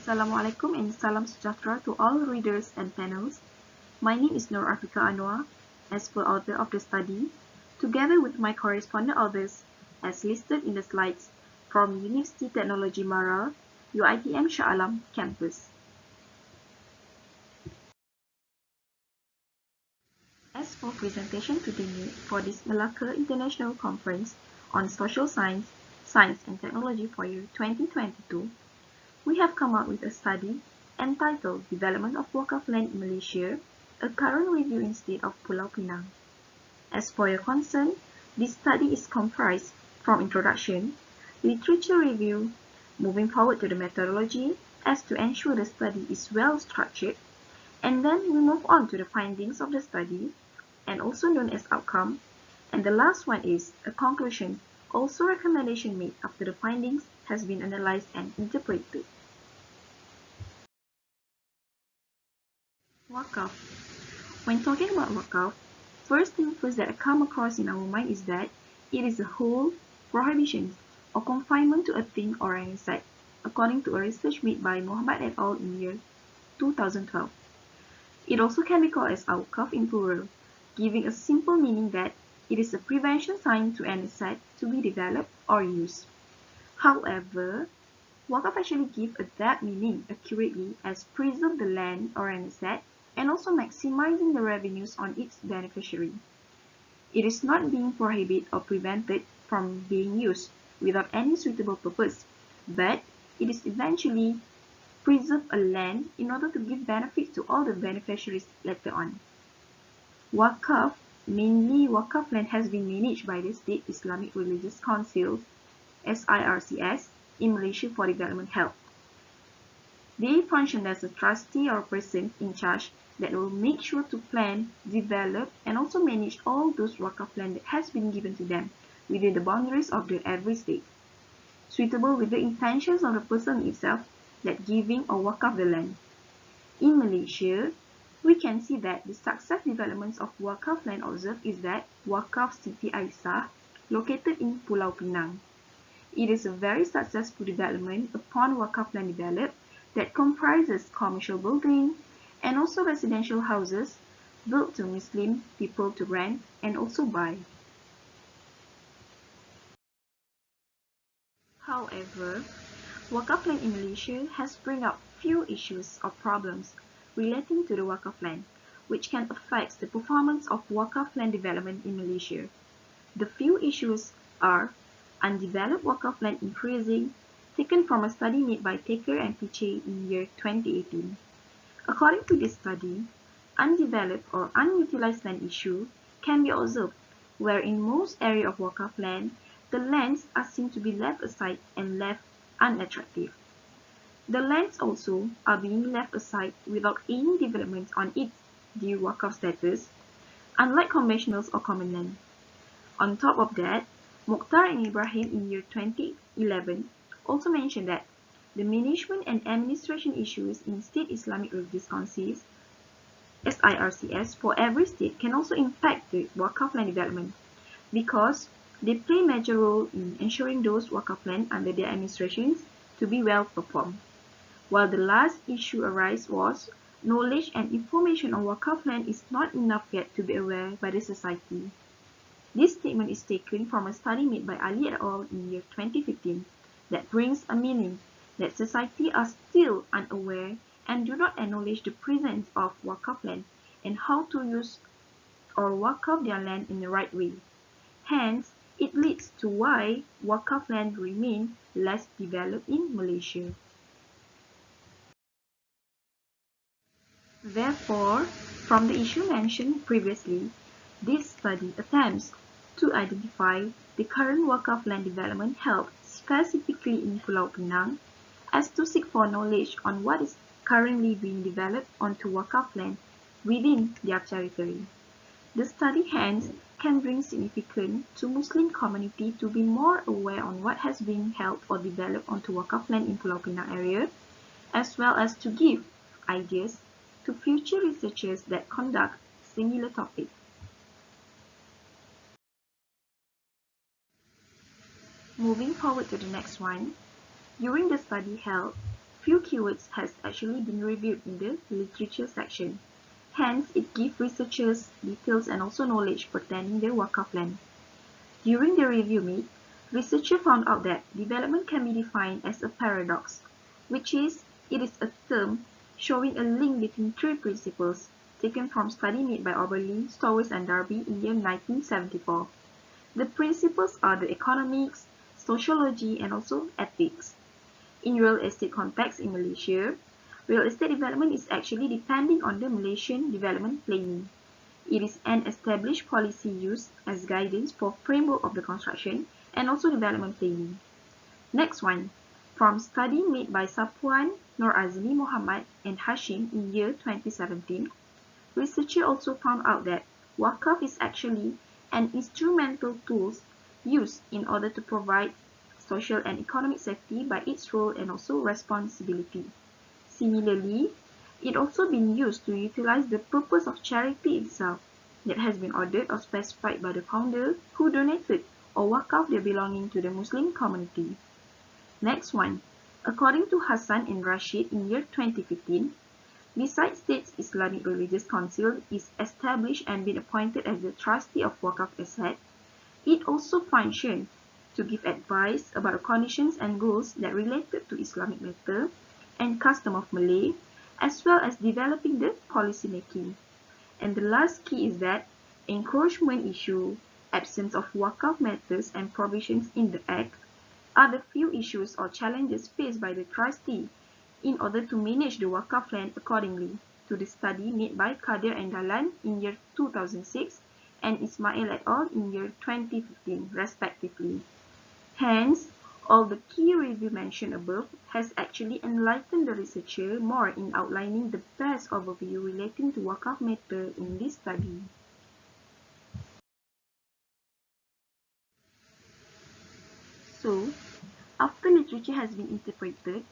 Assalamualaikum and salam sejahtera to all readers and panels. My name is Afiqah Anuar, as per author of the study, together with my correspondent authors, as listed in the slides from University Technology Mara, UiTM Shah Alam campus. As for presentation today for this Malacca International Conference on Social Science, Science and Technology for year 2022, we have come up with a study entitled Development of WAQF Land in Malaysia, a current review in state of Pulau Pinang. As for your concern, this study is comprised from introduction, literature review, moving forward to the methodology as to ensure the study is well structured, and then we move on to the findings of the study, and also known as outcome, and the last one is a conclusion, also recommendation made after the findings has been analyzed and interpreted. WAQF. When talking about WAQF, first thing first that I come across in our mind is that it is a hold, prohibition, or confinement to a thing or an asset, according to a research made by Muhammad et al. In year 2012. It also can be called as WAQF in plural, giving a simple meaning that it is a prevention sign to an asset to be developed or used. However, WAQF actually gives that meaning accurately as preserve the land or an asset and also maximizing the revenues on its beneficiary. It is not being prohibited or prevented from being used without any suitable purpose, but it is eventually preserve a land in order to give benefits to all the beneficiaries later on. WAQF, mainly WAQF land, has been managed by the State Islamic Religious Council, SIRCS, in Malaysia for development help. They function as a trustee or person in charge that will make sure to plan, develop, and also manage all those WAQF land that has been given to them within the boundaries of the every state, suitable with the intentions of the person itself that giving or WAQF the land. In Malaysia, we can see that the success developments of WAQF land observed is that WAQF Siti Aisyah, located in Pulau Pinang. It is a very successful development upon WAQF land developed that comprises commercial building and also residential houses built to Muslim people to rent and also buy. However, WAQF land in Malaysia has bring up few issues or problems relating to the WAQF land, which can affect the performance of WAQF land development in Malaysia. The few issues are undeveloped WAQF land increasing, taken from a study made by Taker and Piche in year 2018. According to this study, undeveloped or unutilized land issue can be observed, where in most area of WAQF land, the lands are seen to be left aside and left unattractive. The lands also are being left aside without any development on its due WAQF status, unlike conventionals or common land. On top of that, Mokhtar and Ibrahim in year 2011 also mentioned that the management and administration issues in State Islamic Religious Councils, SIRCS, for every state can also impact the WAQF land development because they play a major role in ensuring those WAQF land under their administrations to be well performed. While the last issue arise was knowledge and information on WAQF land is not enough yet to be aware by the society. This statement is taken from a study made by Ali et al. In year 2015 that brings a meaning that society are still unaware and do not acknowledge the presence of WAQF land and how to use or WAQF their land in the right way. Hence, it leads to why WAQF land remain less developed in Malaysia. Therefore, from the issue mentioned previously, this study attempts to identify the current WAQF land development held specifically in Pulau Pinang as to seek for knowledge on what is currently being developed onto WAQF land within their territory. The study hence can bring significance to Muslim community to be more aware on what has been held or developed onto WAQF land in Pulau Pinang area, as well as to give ideas to future researchers that conduct similar topics. Moving forward to the next one, during the study held, few keywords has actually been reviewed in the literature section. Hence, it gives researchers details and also knowledge pertaining the WAQF land. During the review meet, researchers found out that development can be defined as a paradox, which is, it is a term showing a link between three principles taken from study made by Oberlin, Stowers and Darby in year 1974. The principles are the economics, sociology and also ethics. In real estate context in Malaysia, real estate development is actually depending on the Malaysian development planning. It is an established policy used as guidance for framework of the construction and also development planning. Next one, from study made by Sapuan, Nur Azmi Muhammad and Hashim in year 2017, researchers also found out that WAQF is actually an instrumental tool used in order to provide social and economic safety by its role and also responsibility. Similarly, it also been used to utilize the purpose of charity itself that has been ordered or specified by the founder who donated or wakaf their belonging to the Muslim community. Next one, according to Hassan and Rashid in year 2015, besides State's Islamic Religious Council is established and been appointed as the trustee of wakaf asset, it also functions to give advice about the conditions and goals that related to Islamic matter and custom of Malay, as well as developing the policy making. And the last key is that encroachment issue, absence of wakaf matters and provisions in the Act are the few issues or challenges faced by the trustee in order to manage the wakaf land accordingly to the study made by Kadir and Dalan in year 2006 and Ismail et al. In year 2015 respectively. Hence, all the key review mentioned above has actually enlightened the researcher more in outlining the best overview relating to wakaf matter in this study. So, after literature has been interpreted,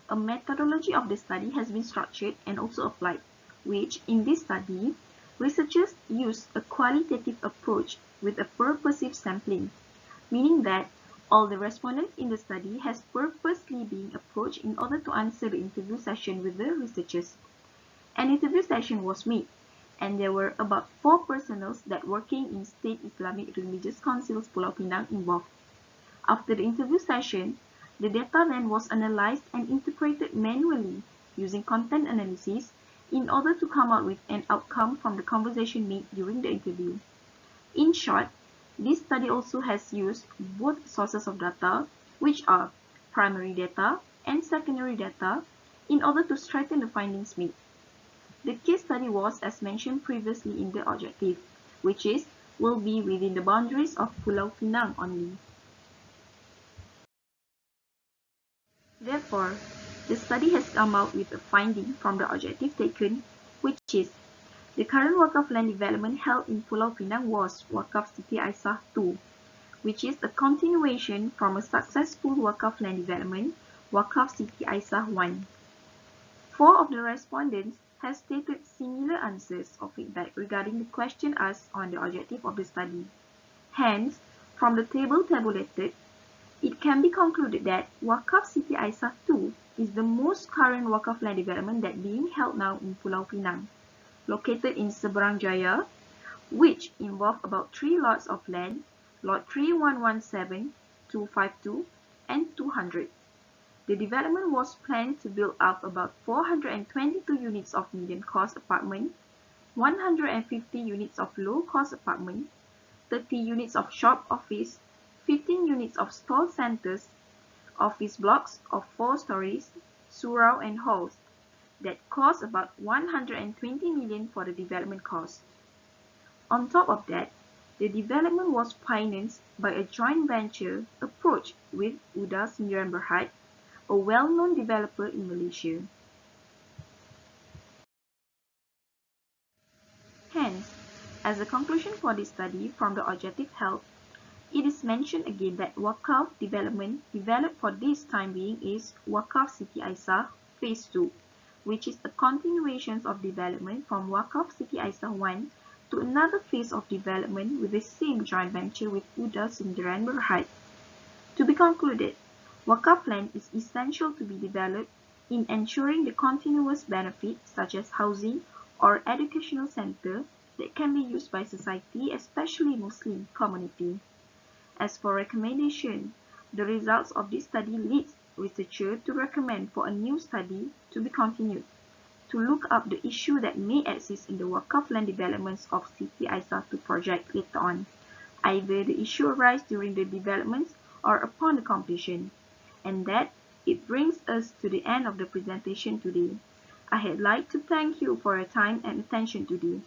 a methodology of the study has been structured and also applied, which in this study, researchers use a qualitative approach with a purposive sampling, meaning that all the respondents in the study has purposely been approached in order to answer the interview session with the researchers. An interview session was made, and there were about 4 personnel that working in State Islamic Religious Council's Pulau Pinang involved. After the interview session, the data then was analyzed and interpreted manually using content analysis in order to come out with an outcome from the conversation made during the interview. In short, this study also has used both sources of data, which are primary data and secondary data, in order to strengthen the findings made. The case study was, as mentioned previously in the objective, which is, will be within the boundaries of Pulau Pinang only. Therefore, the study has come out with a finding from the objective taken, which is, the current wakaf land development held in Pulau Pinang was Wakaf Siti Aisyah II, which is a continuation from a successful wakaf land development, Wakaf Siti Aisyah I. 4 of the respondents have stated similar answers or feedback regarding the question asked on the objective of the study. Hence, from the table tabulated, it can be concluded that Wakaf Siti Aisyah II is the most current wakaf land development that being held now in Pulau Pinang, located in Seberang Jaya, which involve about 3 lots of land, lot 3117, 252, and 200. The development was planned to build up about 422 units of medium-cost apartment, 150 units of low-cost apartment, 30 units of shop office, 15 units of stall centers, office blocks of 4 stories, surau and halls, that cost about 120 million for the development cost. On top of that, the development was financed by a joint venture approach with Uda Sendirian Berhad, a well-known developer in Malaysia. Hence, as a conclusion for this study from the objective held, it is mentioned again that wakaf development developed for this time being is Wakaf Siti Aisyah Phase 2, which is a continuation of development from Wakaf Siti Aisyah I to another phase of development with the same joint venture with Uda Sendirian Berhad. To be concluded, wakaf land is essential to be developed in ensuring the continuous benefits such as housing or educational center that can be used by society, especially Muslim community. As for recommendation, the results of this study leads researcher to recommend for a new study to be continued, to look up the issue that may exist in the WAQF land developments of City Aisyah 2 project later on. Either the issue arises during the developments or upon the completion. And that it brings us to the end of the presentation today. I would like to thank you for your time and attention today.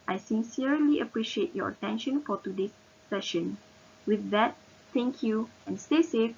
I sincerely appreciate your attention for today's session. With that, thank you and stay safe.